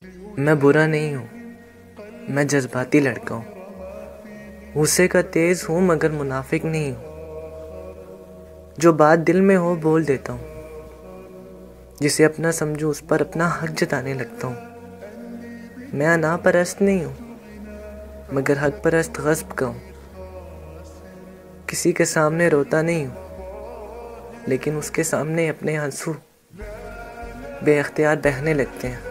मैं बुरा नहीं हूँ, मैं जज्बाती लड़का हूँ। गुस्से का तेज हूँ मगर मुनाफिक नहीं हूँ। जो बात दिल में हो बोल देता हूँ। जिसे अपना समझूं उस पर अपना हक जताने लगता हूँ। मैं अनापरस्त नहीं हूँ मगर हक परस्त गस्ब का हूँ। किसी के सामने रोता नहीं हूँ लेकिन उसके सामने अपने आंसू बेअख्तियार बहने लगते हैं।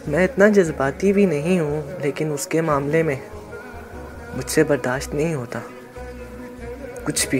मैं इतना जज्बाती भी नहीं हूँ लेकिन उसके मामले में मुझसे बर्दाश्त नहीं होता कुछ भी।